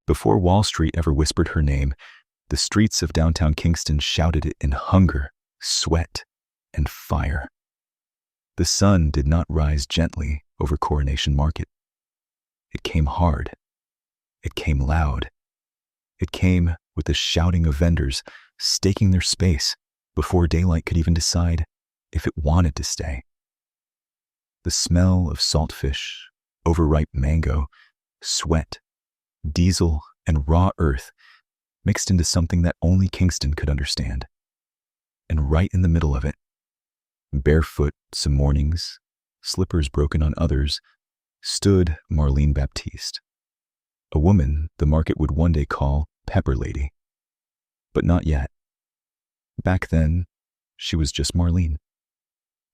Before Wall Street ever whispered her name, the streets of downtown Kingston shouted it in hunger, sweat, and fire. The sun did not rise gently over Coronation Market. It came hard. It came loud. It came with the shouting of vendors staking their space before daylight could even decide if it wanted to stay. The smell of saltfish, overripe mango, sweat, diesel, and raw earth mixed into something that only Kingston could understand. And right in the middle of it, barefoot some mornings, slippers broken on others, stood Marlene Baptiste, a woman the market would one day call Pepper Lady. But not yet. Back then, she was just Marlene,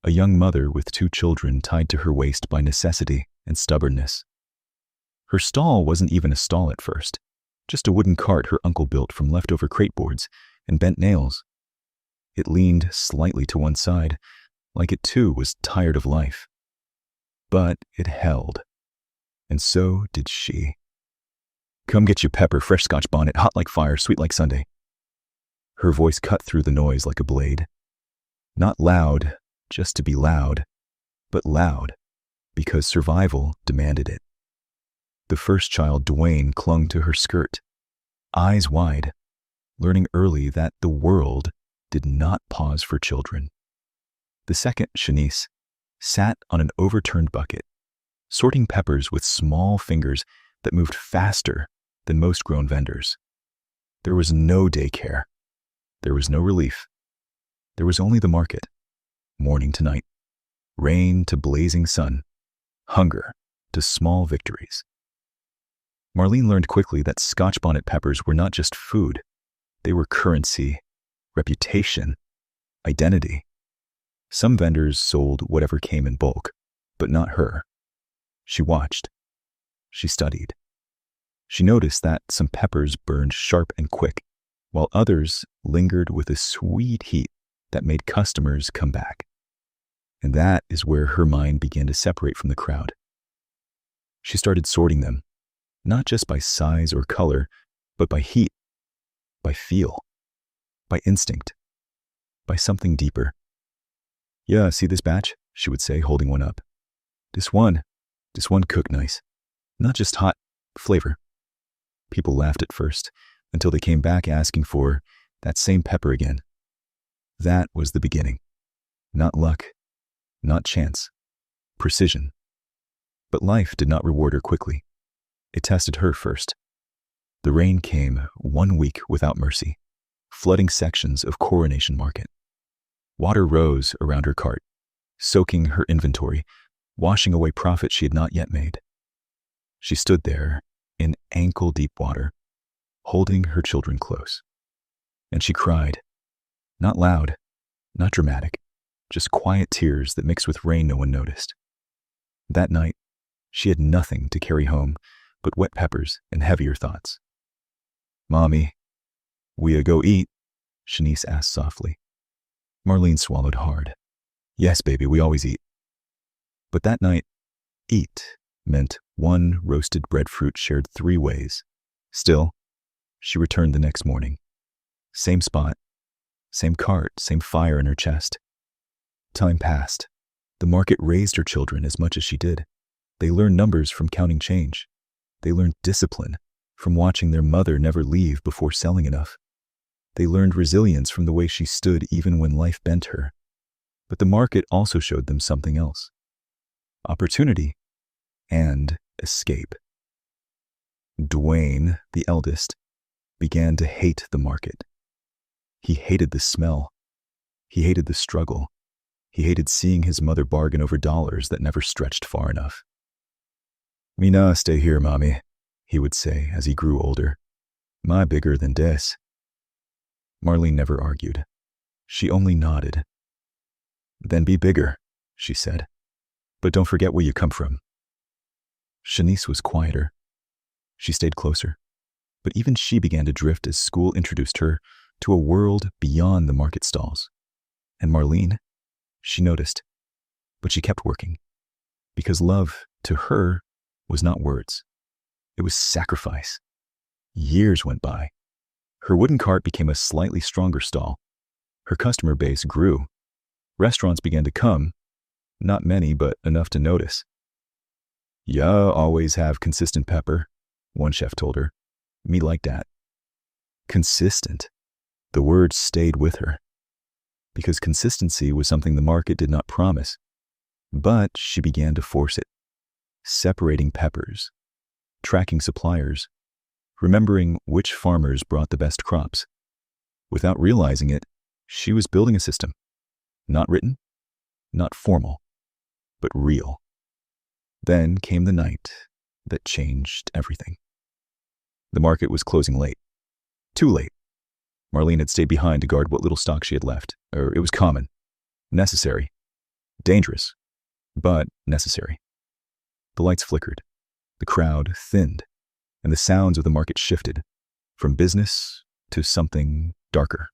a young mother with 2 children tied to her waist by necessity and stubbornness. Her stall wasn't even a stall at first, just a wooden cart her uncle built from leftover crate boards and bent nails. It leaned slightly to one side, like it too was tired of life. But it held, and so did she. "Come get your pepper, fresh Scotch Bonnet, hot like fire, sweet like Sunday." Her voice cut through the noise like a blade. Not loud just to be loud, but loud because survival demanded it. The first child, Dwayne, clung to her skirt, eyes wide, learning early that the world did not pause for children. The second, Shanice, sat on an overturned bucket, sorting peppers with small fingers that moved faster than most grown vendors. There was no daycare. There was no relief. There was only the market, morning to night, rain to blazing sun, hunger to small victories. Marlene learned quickly that Scotch Bonnet peppers were not just food. They were currency, reputation, identity. Some vendors sold whatever came in bulk, but not her. She watched. She studied. She noticed that some peppers burned sharp and quick, while others lingered with a sweet heat that made customers come back. And that is where her mind began to separate from the crowd. She started sorting them, not just by size or color, but by heat, by feel, by instinct, by something deeper. "Yeah, see this batch?" she would say, holding one up. This one cooked nice. Not just hot, flavor." People laughed at first, until they came back asking for that same pepper again. That was the beginning. Not luck, not chance, precision. But life did not reward her quickly. It tested her first. The rain came 1 week without mercy, flooding sections of Coronation Market. Water rose around her cart, soaking her inventory, washing away profit she had not yet made. She stood there in ankle-deep water, holding her children close. And she cried, not loud, not dramatic, just quiet tears that mixed with rain no one noticed. That night, she had nothing to carry home but wet peppers and heavier thoughts. "Mommy, we go eat?" Shanice asked softly. Marlene swallowed hard. "Yes, baby, we always eat." But that night, eat meant one roasted breadfruit shared 3 ways. Still, she returned the next morning. Same spot, same cart, same fire in her chest. Time passed. The market raised her children as much as she did. They learned numbers from counting change. They learned discipline from watching their mother never leave before selling enough. They learned resilience from the way she stood even when life bent her. But the market also showed them something else: opportunity and escape. Dwayne, the eldest, began to hate the market. He hated the smell. He hated the struggle. He hated seeing his mother bargain over dollars that never stretched far enough. "Me nah stay here, mommy," he would say as he grew older. "My bigger than this." Marlene never argued. She only nodded. "Then be bigger," she said. "But don't forget where you come from." Shanice was quieter. She stayed closer. But even she began to drift as school introduced her to a world beyond the market stalls. And Marlene, she noticed, but she kept working. Because love, to her, was not words. It was sacrifice. Years went by. Her wooden cart became a slightly stronger stall. Her customer base grew. Restaurants began to come, not many, but enough to notice. "Ya always have consistent pepper," one chef told her. "Me like that." Consistent. The word stayed with her. Because consistency was something the market did not promise. But she began to force it. Separating peppers, tracking suppliers, remembering which farmers brought the best crops. Without realizing it, she was building a system. Not written, not formal, but real. Then came the night that changed everything. The market was closing late. Too late. Marlene had stayed behind to guard what little stock she had left. It was common, necessary, dangerous, but necessary. The lights flickered, the crowd thinned, and the sounds of the market shifted from business to something darker.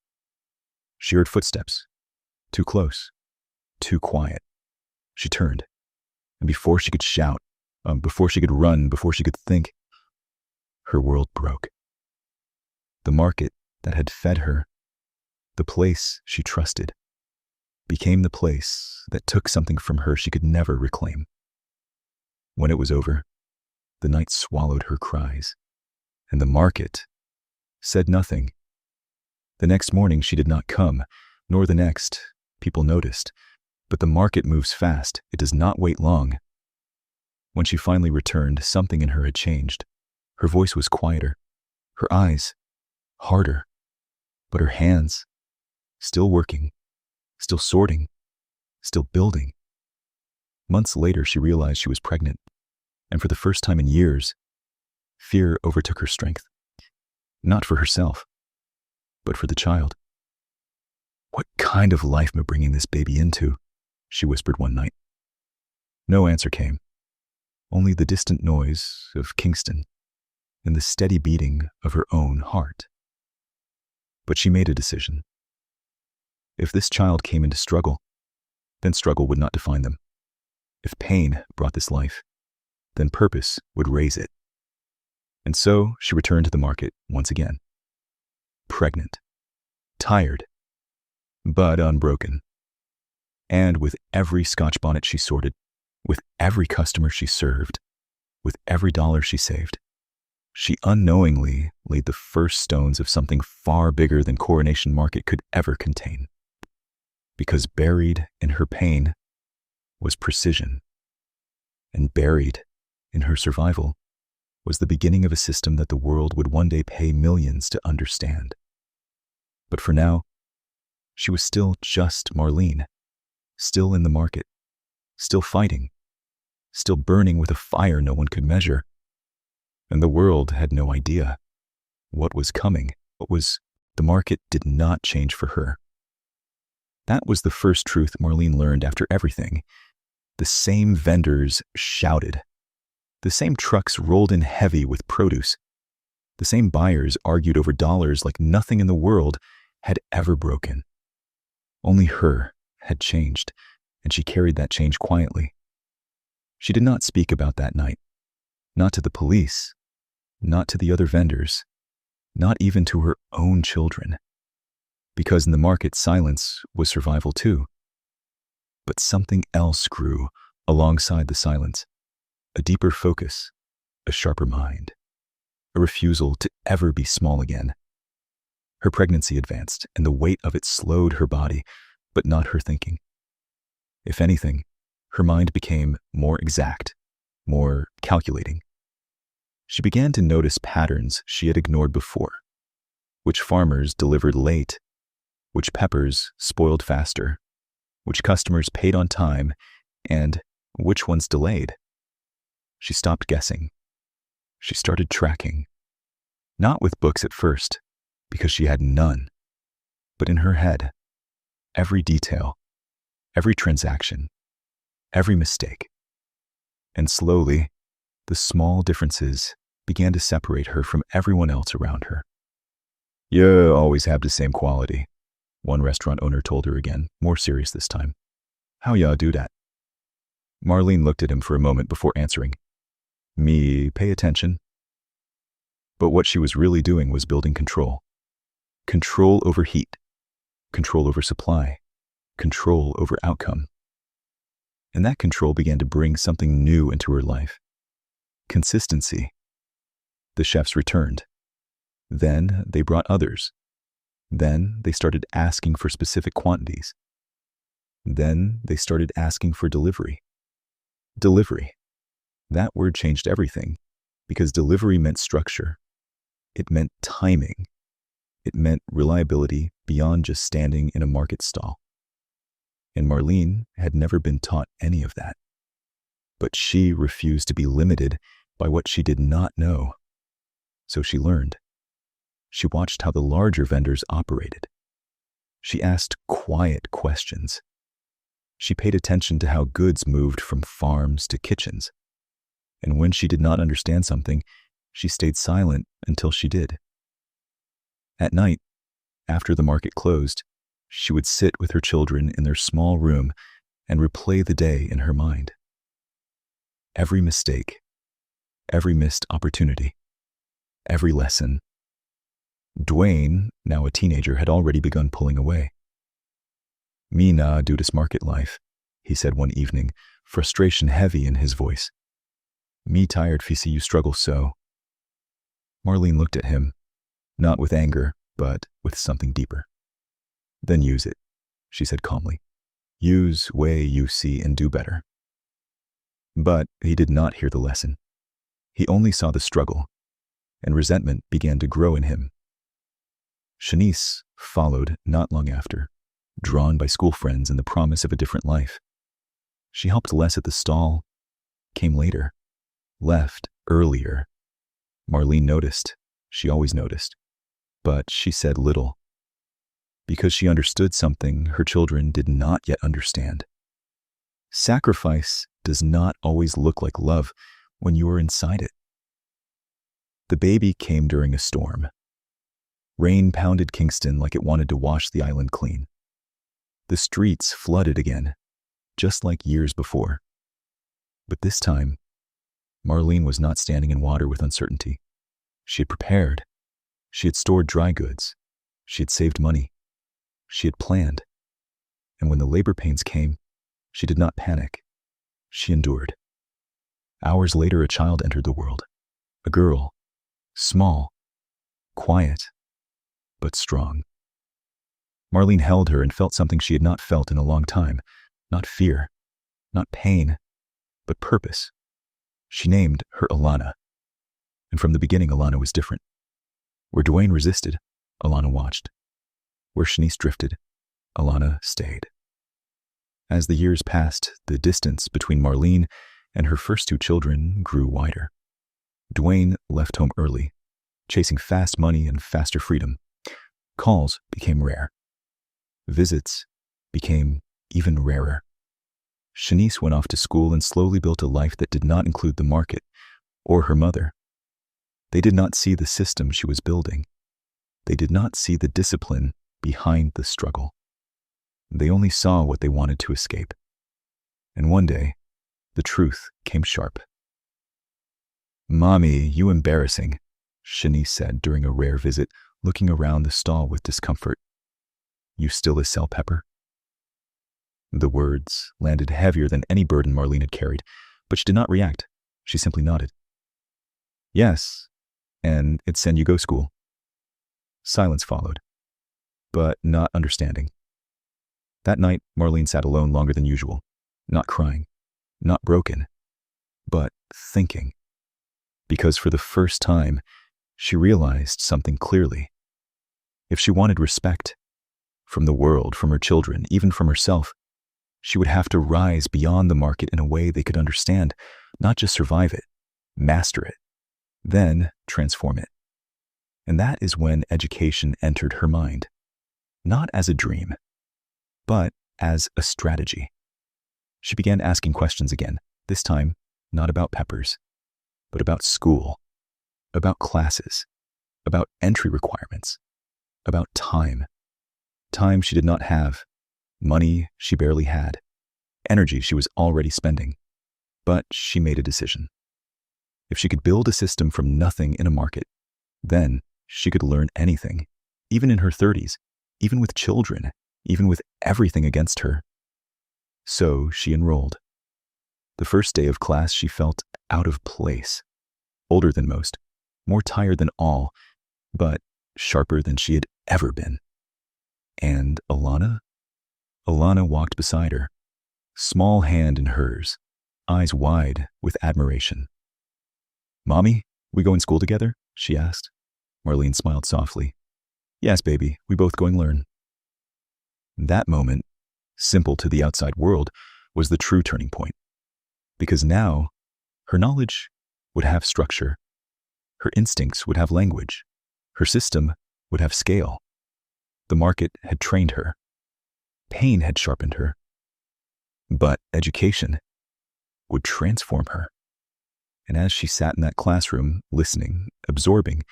She heard footsteps, too close, too quiet. She turned, and before she could shout, before she could run, before she could think, her world broke. The market that had fed her, the place she trusted, became the place that took something from her she could never reclaim. When it was over, the night swallowed her cries, and the market said nothing. The next morning she did not come, nor the next. People noticed. But the market moves fast. It does not wait long. When she finally returned, something in her had changed. Her voice was quieter, her eyes harder, but her hands still working, still sorting, still building. Months later, she realized she was pregnant, and for the first time in years, fear overtook her strength. Not for herself, but for the child. "What kind of life am I bringing this baby into?" she whispered one night. No answer came, only the distant noise of Kingston and the steady beating of her own heart. But she made a decision. If this child came into struggle, then struggle would not define them. If pain brought this life, then purpose would raise it. And so she returned to the market once again. Pregnant, tired, but unbroken. And with every Scotch bonnet she sorted, with every customer she served, with every dollar she saved, she unknowingly laid the first stones of something far bigger than Coronation Market could ever contain. Because buried in her pain was precision, and buried in her survival was the beginning of a system that the world would one day pay millions to understand. But for now, she was still just Marlene, still in the market, still fighting, still burning with a fire no one could measure. And the world had no idea what was coming. The market did not change for her. That was the first truth Marlene learned after everything. The same vendors shouted. The same trucks rolled in heavy with produce. The same buyers argued over dollars like nothing in the world had ever broken. Only her had changed, and she carried that change quietly. She did not speak about that night, not to the police, not to the other vendors, not even to her own children. Because in the market, silence was survival too. But something else grew alongside the silence. A deeper focus, a sharper mind, a refusal to ever be small again. Her pregnancy advanced, and the weight of it slowed her body, but not her thinking. If anything, her mind became more exact, more calculating. She began to notice patterns she had ignored before. Which farmers delivered late, which peppers spoiled faster, which customers paid on time, and which ones delayed. She stopped guessing. She started tracking. Not with books at first, because she had none, but in her head. Every detail, every transaction, every mistake. And slowly, the small differences began to separate her from everyone else around her. "You always have the same quality," one restaurant owner told her again, more serious this time. "How ya do that?" Marlene looked at him for a moment before answering. "Me pay attention." But what she was really doing was building control. Control over heat, control over supply, control over outcome. And that control began to bring something new into her life. Consistency. The chefs returned. Then they brought others. Then they started asking for specific quantities. Then they started asking for delivery. Delivery. That word changed everything, because delivery meant structure. It meant timing. It meant reliability beyond just standing in a market stall. And Marlene had never been taught any of that. But she refused to be limited by what she did not know. So she learned. She watched how the larger vendors operated. She asked quiet questions. She paid attention to how goods moved from farms to kitchens. And when she did not understand something, she stayed silent until she did. At night, after the market closed, she would sit with her children in their small room and replay the day in her mind. Every mistake, every missed opportunity, every lesson. Dwayne, now a teenager, had already begun pulling away. "Me nah do this market life," he said one evening, frustration heavy in his voice. "Me tired fi see you struggle so." Marlene looked at him, not with anger, but with something deeper. "Then use it," she said calmly. "Use way you see and do better." But he did not hear the lesson. He only saw the struggle, and resentment began to grow in him. Shanice followed not long after, drawn by school friends and the promise of a different life. She helped less at the stall, came later, left earlier. Marlene noticed. She always noticed. But she said little. Because she understood something her children did not yet understand. Sacrifice does not always look like love when you are inside it. The baby came during a storm. Rain pounded Kingston like it wanted to wash the island clean. The streets flooded again, just like years before. But this time, Marlene was not standing in water with uncertainty. She had prepared. She had stored dry goods. She had saved money. She had planned. And when the labor pains came, she did not panic. She endured. Hours later, a child entered the world. A girl, small, quiet, but strong. Marlene held her and felt something she had not felt in a long time. Not fear, not pain, but purpose. She named her Alana. And from the beginning, Alana was different. Where Dwayne resisted, Alana watched. Where Shanice drifted, Alana stayed. As the years passed, the distance between Marlene and her first two children grew wider. Dwayne left home early, chasing fast money and faster freedom. Calls became rare. Visits became even rarer. Shanice went off to school and slowly built a life that did not include the market or her mother. They did not see the system she was building. They did not see the discipline behind the struggle. They only saw what they wanted to escape. And one day, the truth came sharp. "Mommy, you embarrassing," Shanice said during a rare visit, looking around the stall with discomfort. "You still a sell pepper?" The words landed heavier than any burden Marlene had carried, but she did not react. She simply nodded. "Yes, and it's send you go school." Silence followed, but not understanding. That night, Marlene sat alone longer than usual, not crying, not broken, but thinking. Because for the first time, she realized something clearly. If she wanted respect, from the world, from her children, even from herself, she would have to rise beyond the market in a way they could understand, not just survive it, master it, then transform it. And that is when education entered her mind, not as a dream, but as a strategy. She began asking questions again, this time not about peppers, but about school, about classes, about entry requirements, about time. Time she did not have, money she barely had, energy she was already spending. But she made a decision. If she could build a system from nothing in a market, Then she could learn anything, even in her 30s, even with children, even with everything against her. So she enrolled. The first day of class, she felt out of place, older than most, more tired than all, but sharper than she had ever been. And Alana? Alana walked beside her, small hand in hers, eyes wide with admiration. "Mommy, we go in school together?" she asked. Marlene smiled softly. "Yes, baby, we both going learn." That moment, simple to the outside world, was the true turning point. Because now, her knowledge would have structure, her instincts would have language, her system would have scale. The market had trained her. Pain had sharpened her. But education would transform her. And as she sat in that classroom, listening, absorbing,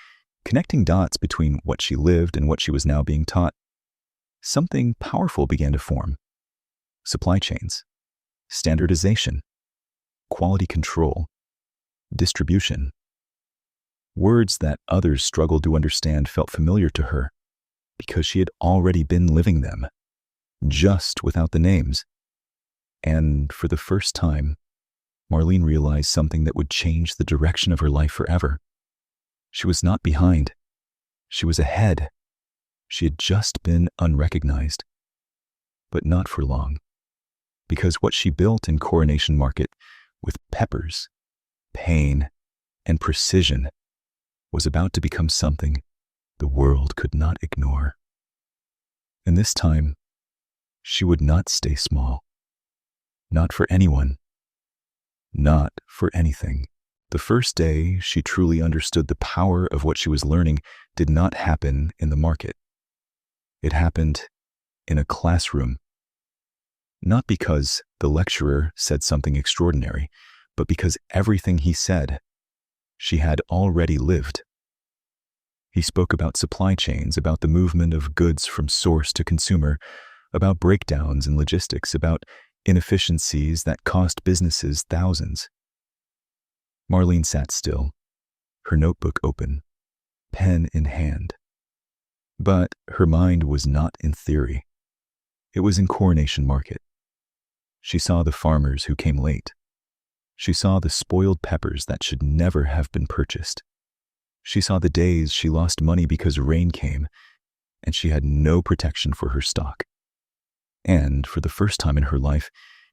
connecting dots between what she lived and what she was now being taught, something powerful began to form. Supply chains, standardization, quality control, distribution. Words that others struggled to understand felt familiar to her because she had already been living them, just without the names. And for the first time, Marlene realized something that would change the direction of her life forever. She was not behind. She was ahead. She had just been unrecognized. But not for long. Because what she built in Coronation Market, with peppers, pain, and precision, was about to become something the world could not ignore. And this time, she would not stay small. Not for anyone. Not for anything. The first day she truly understood the power of what she was learning did not happen in the market. It happened in a classroom. Not because the lecturer said something extraordinary, but because everything he said, she had already lived. He spoke about supply chains, about the movement of goods from source to consumer, about breakdowns in logistics, about inefficiencies that cost businesses thousands. Marlene sat still, her notebook open, pen in hand. But her mind was not in theory. It was in Coronation Market. She saw the farmers who came late. She saw the spoiled peppers that should never have been purchased. She saw the days she lost money because rain came, and she had no protection for her stock. And for the first time in her life,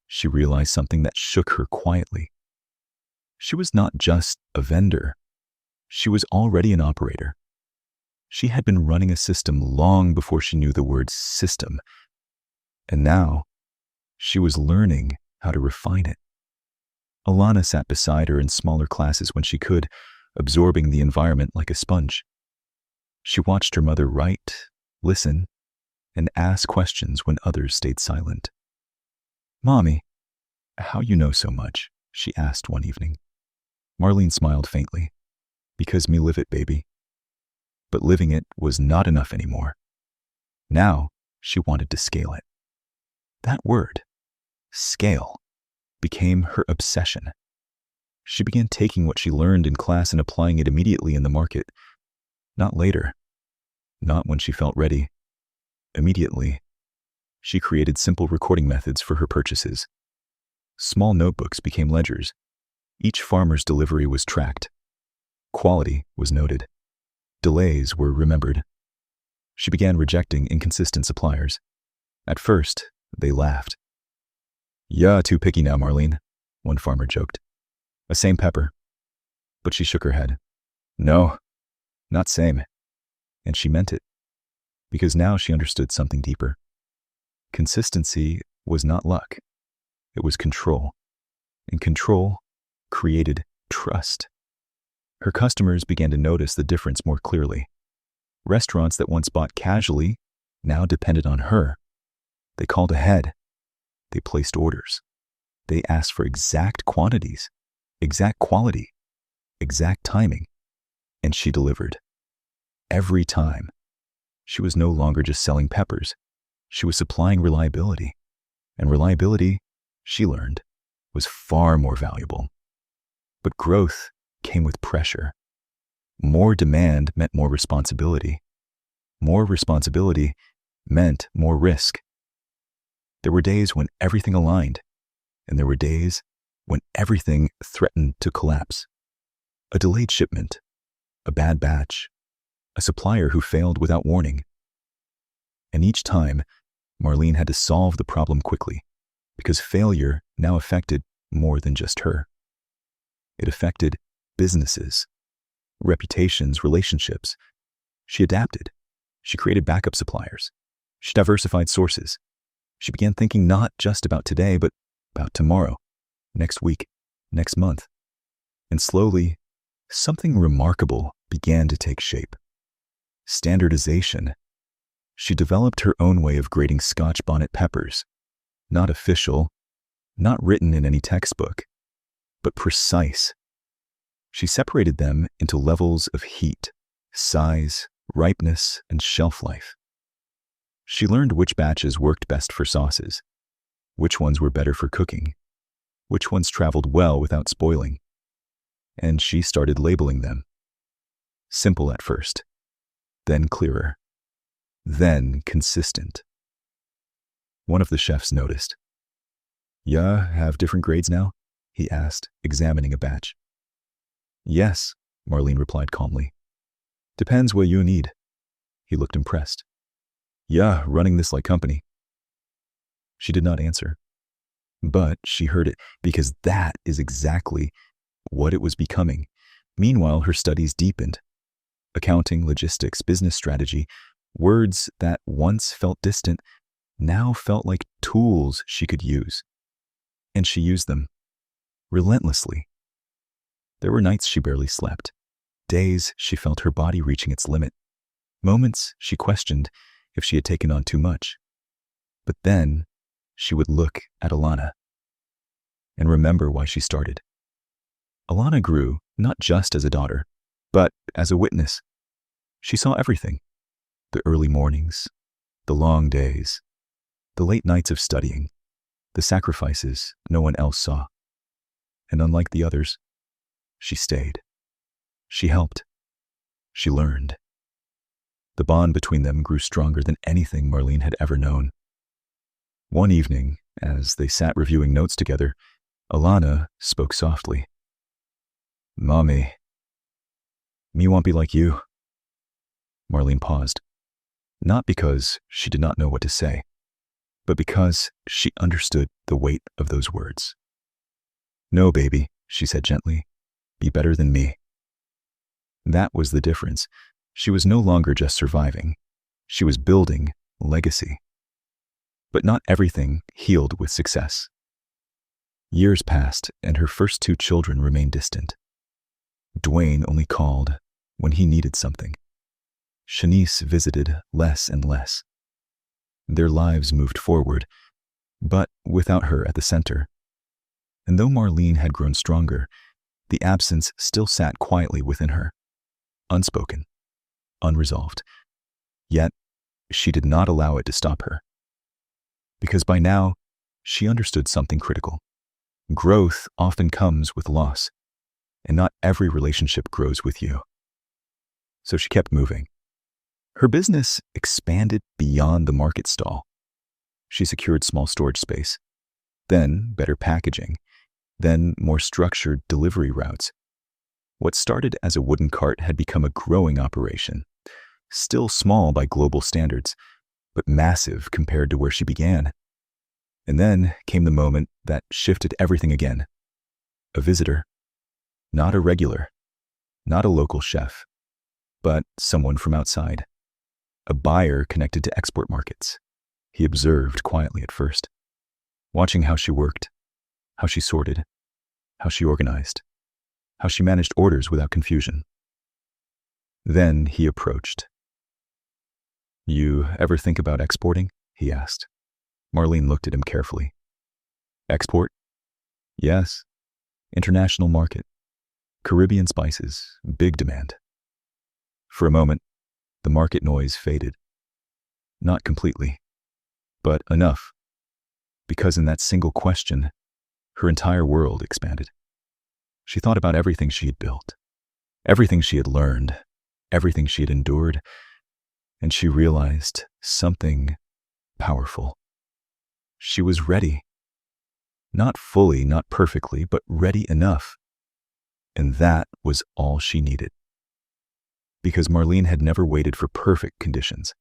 she realized something that shook her quietly. She was not just a vendor. She was already an operator. She had been running a system long before she knew the word system. And now, she was learning how to refine it. Alana sat beside her in smaller classes when she could, absorbing the environment like a sponge. She watched her mother write, listen, and ask questions when others stayed silent. "Mommy, how you know so much?" she asked one evening. Marlene smiled faintly. "Because me live it, baby." But living it was not enough anymore. Now she wanted to scale it. That word, scale, became her obsession. She began taking what she learned in class and applying it immediately in the market. Not later. Not when she felt ready. Immediately. She created simple recording methods for her purchases. Small notebooks became ledgers. Each farmer's delivery was tracked. Quality was noted. Delays were remembered. She began rejecting inconsistent suppliers. At first, they laughed. "Yeah, too picky now, Marlene," one farmer joked. "A same pepper." But she shook her head. "No, not same." And she meant it. Because now she understood something deeper. Consistency was not luck. It was control. And control created trust. Her customers began to notice the difference more clearly. Restaurants that once bought casually now depended on her. They called ahead. They placed orders. They asked for exact quantities, exact quality, exact timing, and she delivered. Every time. She was no longer just selling peppers. She was supplying reliability. And reliability, she learned, was far more valuable. But growth came with pressure. More demand meant more responsibility. More responsibility meant more risk. There were days when everything aligned, and there were days when everything threatened to collapse. A delayed shipment, a bad batch, a supplier who failed without warning. And each time, Marlene had to solve the problem quickly, because failure now affected more than just her. It affected businesses, reputations, relationships. She adapted. She created backup suppliers. She diversified sources. She began thinking not just about today, but about tomorrow, next week, next month. And slowly, something remarkable began to take shape. Standardization. She developed her own way of grading Scotch Bonnet peppers. Not official, not written in any textbook, but precise. She separated them into levels of heat, size, ripeness, and shelf life. She learned which batches worked best for sauces, which ones were better for cooking, which ones traveled well without spoiling. And she started labeling them. Simple at first, then clearer, then consistent. One of the chefs noticed. "Yeah, have different grades now?" he asked, examining a batch. "Yes," Marlene replied calmly. "Depends what you need." He looked impressed. "Yeah, running this like company." She did not answer, but she heard it, because that is exactly what it was becoming. Meanwhile, her studies deepened. Accounting, logistics, business strategy, words that once felt distant now felt like tools she could use. And she used them relentlessly. There were nights she barely slept, days she felt her body reaching its limit, moments she questioned if she had taken on too much. But then she would look at Alana and remember why she started. Alana grew not just as a daughter, but as a witness. She saw everything: the early mornings, the long days, the late nights of studying, the sacrifices no one else saw. And unlike the others, she stayed. She helped. She learned. The bond between them grew stronger than anything Marlene had ever known. One evening, as they sat reviewing notes together, Alana spoke softly. "Mommy, me won't be like you." Marlene paused, not because she did not know what to say, but because she understood the weight of those words. "No, baby," she said gently, "be better than me." That was the difference. She was no longer just surviving. She was building legacy. But not everything healed with success. Years passed, and her first two children remained distant. Dwayne only called when he needed something. Shanice visited less and less. Their lives moved forward, but without her at the center. And though Marlene had grown stronger, the absence still sat quietly within her, unspoken, unresolved. Yet, she did not allow it to stop her. Because by now, she understood something critical. Growth often comes with loss, and not every relationship grows with you. So she kept moving. Her business expanded beyond the market stall. She secured small storage space, then better packaging, then more structured delivery routes. What started as a wooden cart had become a growing operation, still small by global standards, but massive compared to where she began. And then came the moment that shifted everything again. A visitor, not a regular, not a local chef, but someone from outside. A buyer connected to export markets. He observed quietly at first, watching how she worked, how she sorted, how she organized, how she managed orders without confusion. Then he approached. "You ever think about exporting?" he asked. Marlene looked at him carefully. "Export?" "Yes. International market. Caribbean spices, big demand." For a moment, the market noise faded. Not completely, but enough. Because in that single question, her entire world expanded. She thought about everything she had built. everything she had learned, everything she had endured, and she realized something powerful. She was ready. Not fully, not perfectly, but ready enough. And that was all she needed. Because Marlene had never waited for perfect conditions.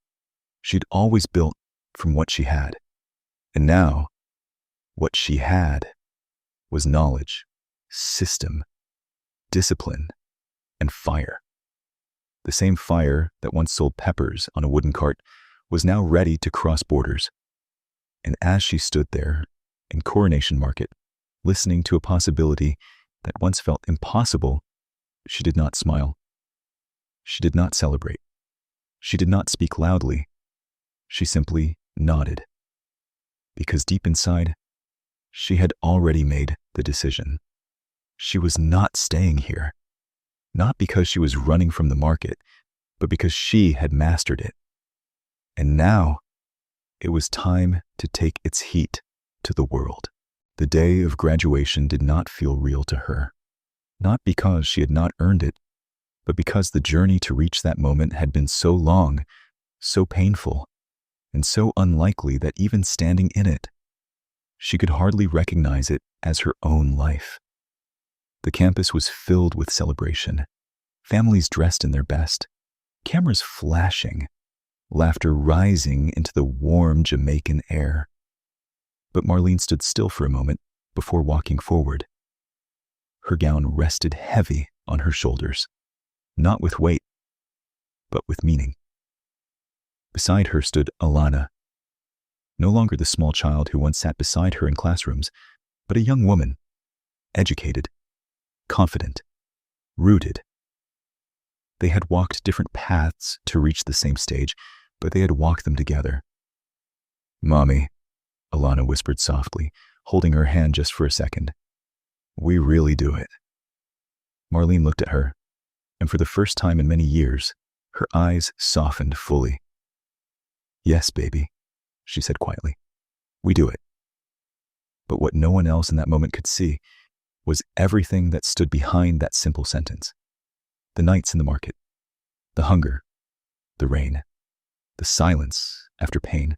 She'd always built from what she had. And now, what she had was knowledge, system, discipline, and fire. The same fire that once sold peppers on a wooden cart was now ready to cross borders. And as she stood there in Coronation Market, listening to a possibility that once felt impossible, she did not smile. She did not celebrate. She did not speak loudly. She simply nodded. Because deep inside, she had already made the decision. She was not staying here. Not because she was running from the market, but because she had mastered it. And now, it was time to take its heat to the world. The day of graduation did not feel real to her. Not because she had not earned it, but because the journey to reach that moment had been so long, so painful, and so unlikely that even standing in it, she could hardly recognize it as her own life. The campus was filled with celebration, families dressed in their best, cameras flashing, laughter rising into the warm Jamaican air. But Marlene stood still for a moment before walking forward. Her gown rested heavy on her shoulders, not with weight, but with meaning. Beside her stood Alana, no longer the small child who once sat beside her in classrooms, but a young woman, educated, confident, rooted. They had walked different paths to reach the same stage, but they had walked them together. "Mommy," Alana whispered softly, holding her hand just for a second. "We really do it." Marlene looked at her, and for the first time in many years, her eyes softened fully. "Yes, baby," she said quietly. "We do it." But what no one else in that moment could see was everything that stood behind that simple sentence. The nights in the market, the hunger, the rain, the silence after pain,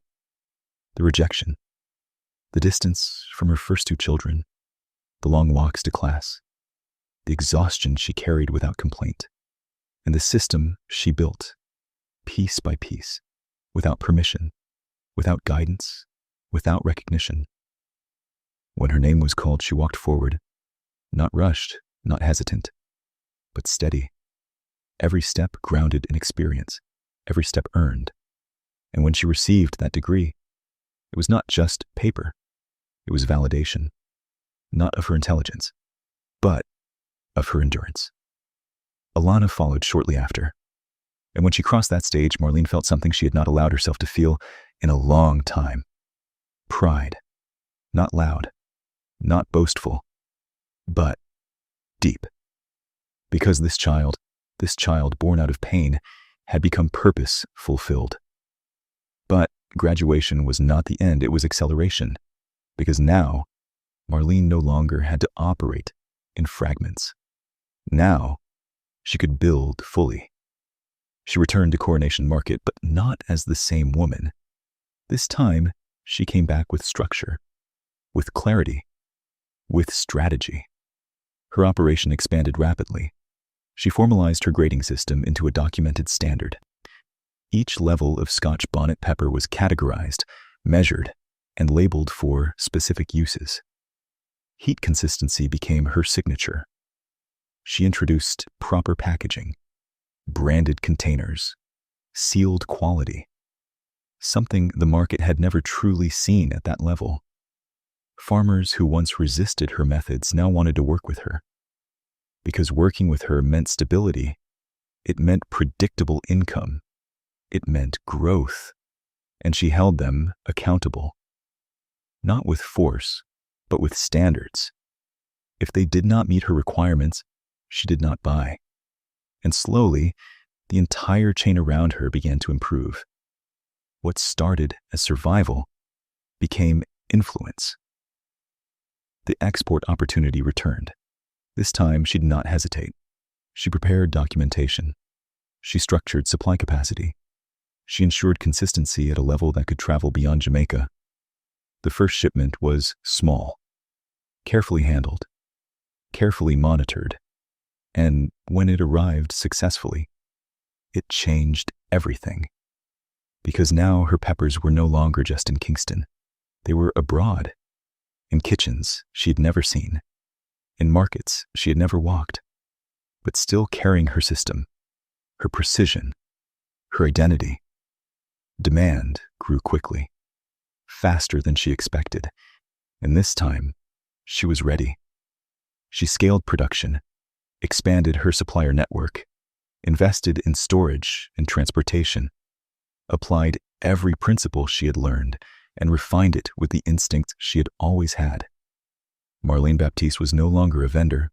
the rejection, the distance from her first two children, the long walks to class, the exhaustion she carried without complaint, and the system she built, piece by piece, without permission, without guidance, without recognition. When her name was called, she walked forward, not rushed, not hesitant, but steady. Every step grounded in experience, every step earned. And when she received that degree, it was not just paper. It was validation, not of her intelligence, but of her endurance. Alana followed shortly after. And when she crossed that stage, Marlene felt something she had not allowed herself to feel in a long time. Pride. Not loud, not boastful, but deep. Because this child born out of pain, had become purpose-fulfilled. But graduation was not the end, it was acceleration. Because now, Marlene no longer had to operate in fragments. Now, she could build fully. She returned to Coronation Market, but not as the same woman. This time, she came back with structure, with clarity, with strategy. Her operation expanded rapidly. She formalized her grading system into a documented standard. Each level of Scotch Bonnet pepper was categorized, measured, and labeled for specific uses. Heat consistency became her signature. She introduced proper packaging, branded containers, sealed quality, something the market had never truly seen at that level. Farmers who once resisted her methods now wanted to work with her. Because working with her meant stability, it meant predictable income, it meant growth, and she held them accountable. Not with force, but with standards. If they did not meet her requirements, she did not buy. And slowly, the entire chain around her began to improve. What started as survival became influence. The export opportunity returned. This time, she did not hesitate. She prepared documentation. She structured supply capacity. She ensured consistency at a level that could travel beyond Jamaica. The first shipment was small, carefully handled, carefully monitored, and when it arrived successfully, it changed everything. Because now her peppers were no longer just in Kingston. They were abroad, in kitchens she had never seen, in markets she had never walked, but still carrying her system, her precision, her identity. Demand grew quickly, faster than she expected, and this time she was ready. She scaled production, expanded her supplier network, invested in storage and transportation, applied every principle she had learned, and refined it with the instinct she had always had. Marlene Baptiste was no longer a vendor.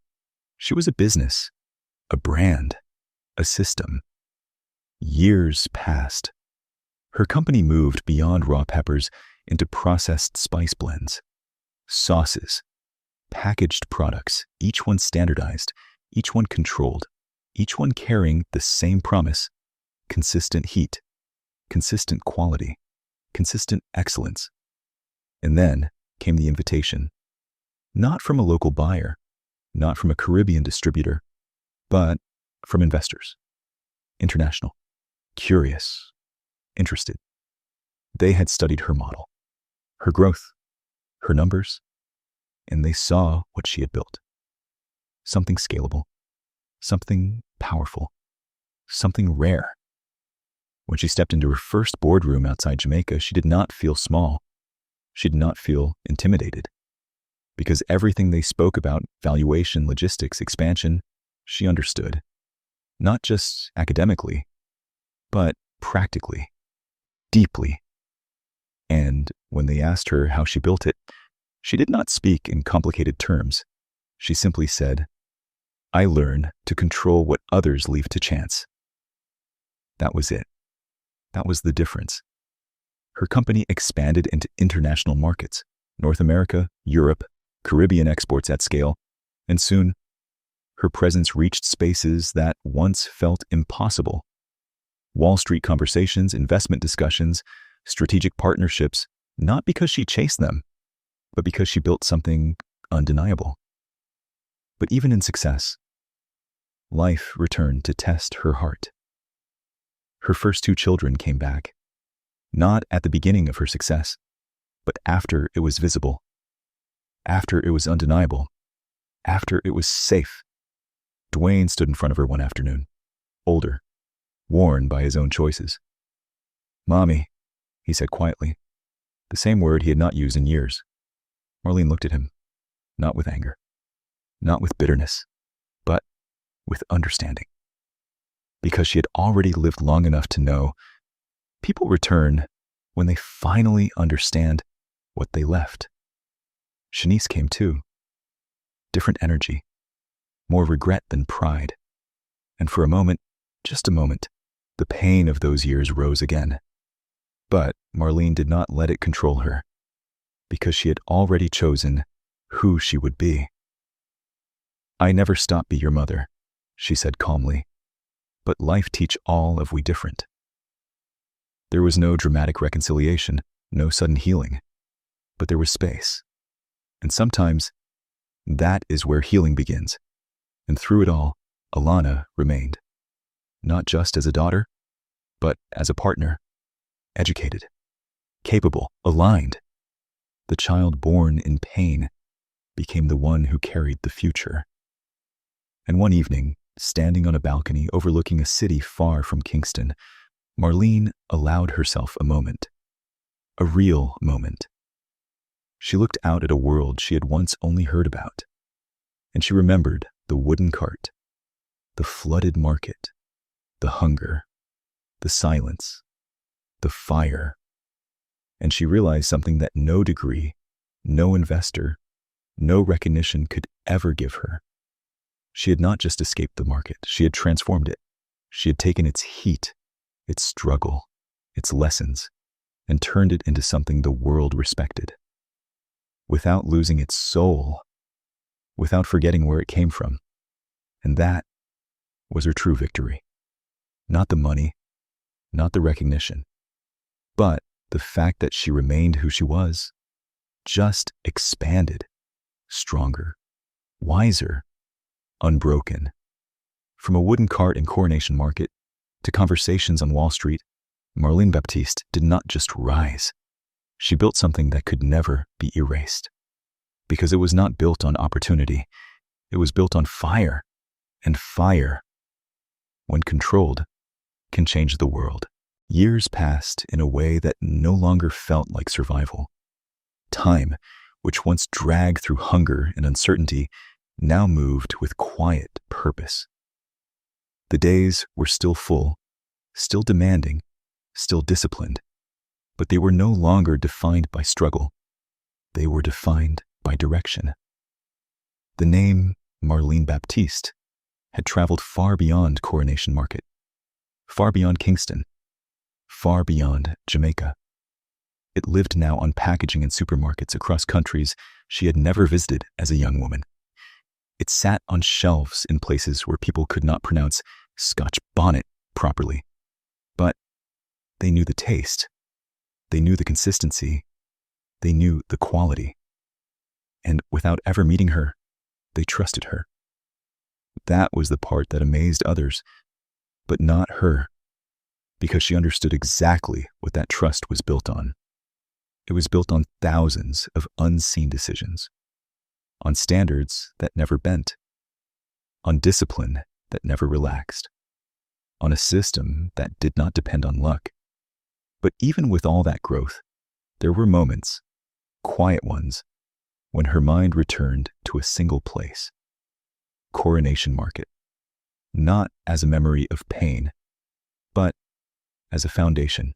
She was a business, a brand, a system. Years passed. Her company moved beyond raw peppers into processed spice blends, sauces, packaged products, each one standardized, each one controlled, each one carrying the same promise: consistent heat, consistent quality, consistent excellence. And then came the invitation, not from a local buyer, not from a Caribbean distributor, but from investors, international, curious, interested. They had studied her model, her growth, her numbers, and they saw what she had built. Something scalable, something powerful, something rare. When she stepped into her first boardroom outside Jamaica, she did not feel small. She did not feel intimidated. Because everything they spoke about, valuation, logistics, expansion, she understood. Not just academically, but practically, deeply. And when they asked her how she built it, she did not speak in complicated terms. She simply said, "I learn to control what others leave to chance." That was it. That was the difference. Her company expanded into international markets, North America, Europe, Caribbean exports at scale, and soon, her presence reached spaces that once felt impossible. Wall Street conversations, investment discussions, strategic partnerships, not because she chased them, but because she built something undeniable. But even in success, life returned to test her heart. Her first 2 children came back, not at the beginning of her success, but after it was visible, after it was undeniable, after it was safe. Dwayne stood in front of her one afternoon, older, worn by his own choices. "Mommy," he said quietly, the same word he had not used in years. Marlene looked at him, not with anger, not with bitterness, but with understanding. Because she had already lived long enough to know people return when they finally understand what they left. Shanice came too. Different energy, more regret than pride. And for a moment, just a moment, the pain of those years rose again. But Marlene did not let it control her, because she had already chosen who she would be. "I never stop be your mother," she said calmly, "but life teach all of we different." There was no dramatic reconciliation, no sudden healing, but there was space. And sometimes, that is where healing begins. And through it all, Alana remained. Not just as a daughter, but as a partner, educated, capable, aligned. The child born in pain became the one who carried the future. And one evening, standing on a balcony overlooking a city far from Kingston, Marlene allowed herself a moment, a real moment. She looked out at a world she had once only heard about, and she remembered the wooden cart, the flooded market, the hunger, the silence, the fire. And she realized something that no degree, no investor, no recognition could ever give her. She had not just escaped the market, she had transformed it. She had taken its heat, its struggle, its lessons, and turned it into something the world respected. Without losing its soul, without forgetting where it came from. And that was her true victory. Not the money, not the recognition, but the fact that she remained who she was, just expanded, stronger, wiser, unbroken. From a wooden cart in Coronation Market to conversations on Wall Street, Marlene Baptiste did not just rise. She built something that could never be erased. Because it was not built on opportunity, it was built on fire. And fire, when controlled, can change the world. Years passed in a way that no longer felt like survival. Time, which once dragged through hunger and uncertainty, now moved with quiet purpose. The days were still full, still demanding, still disciplined, but they were no longer defined by struggle. They were defined by direction. The name Marlene Baptiste had traveled far beyond Coronation Market, far beyond Kingston, far beyond Jamaica. It lived now on packaging in supermarkets across countries she had never visited as a young woman. It sat on shelves in places where people could not pronounce Scotch Bonnet properly. But they knew the taste. They knew the consistency. They knew the quality. And without ever meeting her, they trusted her. That was the part that amazed others, but not her, because she understood exactly what that trust was built on. It was built on thousands of unseen decisions, on standards that never bent, on discipline that never relaxed, on a system that did not depend on luck. But even with all that growth, there were moments, quiet ones, when her mind returned to a single place: Coronation Market, not as a memory of pain, but as a foundation.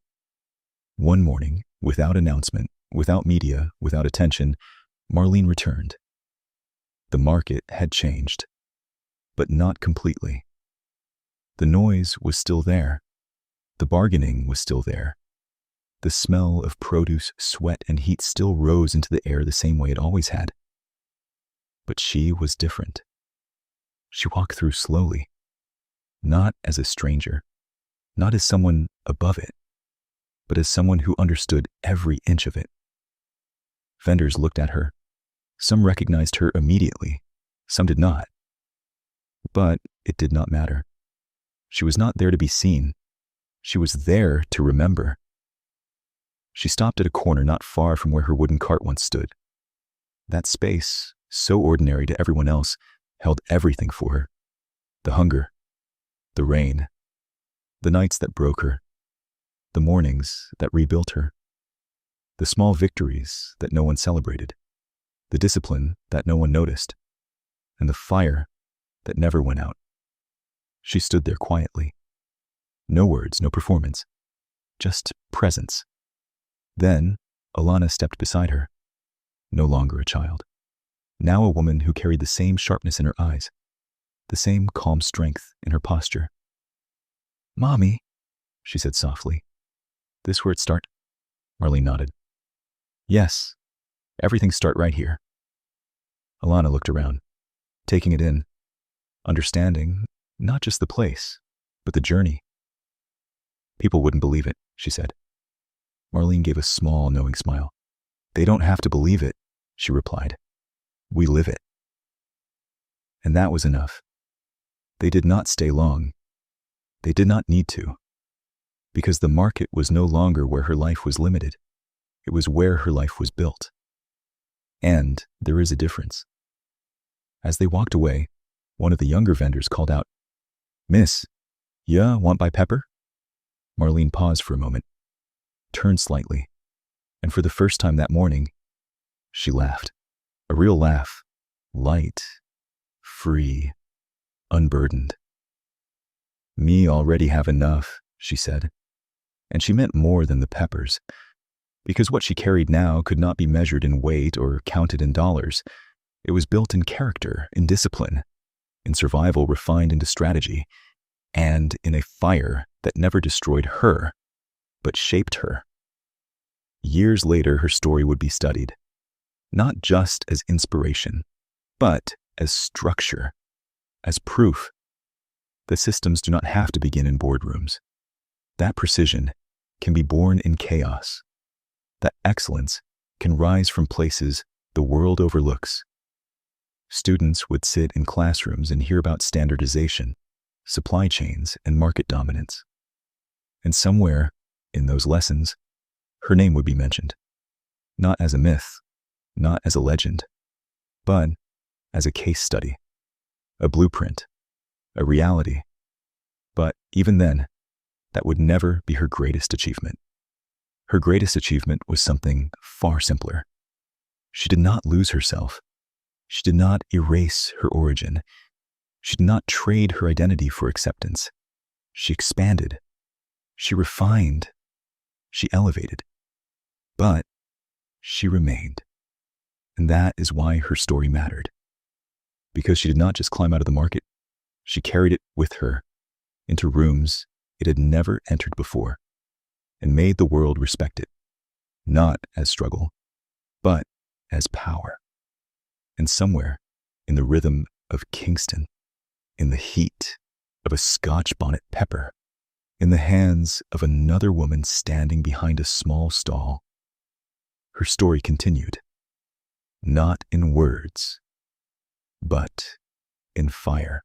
One morning, without announcement, without media, without attention, Marlene returned. The market had changed, but not completely. The noise was still there. The bargaining was still there. The smell of produce, sweat, and heat still rose into the air the same way it always had. But she was different. She walked through slowly, not as a stranger, not as someone above it, but as someone who understood every inch of it. Vendors looked at her. Some recognized her immediately, some did not. But it did not matter. She was not there to be seen. She was there to remember. She stopped at a corner not far from where her wooden cart once stood. That space, so ordinary to everyone else, held everything for her. The hunger, the rain, the nights that broke her, the mornings that rebuilt her, the small victories that no one celebrated, the discipline that no one noticed, and the fire that never went out. She stood there quietly. No words, no performance, just presence. Then Alana stepped beside her, no longer a child, now a woman who carried the same sharpness in her eyes, the same calm strength in her posture. "Mommy," she said softly. "This where it start?" Marlene nodded. "Yes, everything start right here." Alana looked around, taking it in, understanding not just the place, but the journey. "People wouldn't believe it," she said. Marlene gave a small, knowing smile. "They don't have to believe it," she replied. "We live it." And that was enough. They did not stay long. They did not need to. Because the market was no longer where her life was limited. It was where her life was built. And there is a difference. As they walked away, one of the younger vendors called out, "Miss, ya want buy pepper?" Marlene paused for a moment, turned slightly, and for the first time that morning, she laughed. A real laugh, light, free, unburdened. "Me already have enough," she said. And she meant more than the peppers, because what she carried now could not be measured in weight or counted in dollars. It was built in character, in discipline, in survival refined into strategy, and in a fire that never destroyed her, but shaped her. Years later, her story would be studied, not just as inspiration, but as structure, as proof. that systems do not have to begin in boardrooms. That precision can be born in chaos. That excellence can rise from places the world overlooks. Students would sit in classrooms and hear about standardization, supply chains, and market dominance. And somewhere in those lessons, her name would be mentioned, not as a myth, not as a legend, but as a case study, a blueprint, a reality. But even then, that would never be her greatest achievement. Her greatest achievement was something far simpler. She did not lose herself. She did not erase her origin. She did not trade her identity for acceptance. She expanded. She refined. She elevated. But she remained. And that is why her story mattered. Because she did not just climb out of the market, she carried it with her into rooms it had never entered before and made the world respect it, not as struggle, but as power. And somewhere in the rhythm of Kingston, in the heat of a Scotch bonnet pepper, in the hands of another woman standing behind a small stall, her story continued, not in words, but in fire.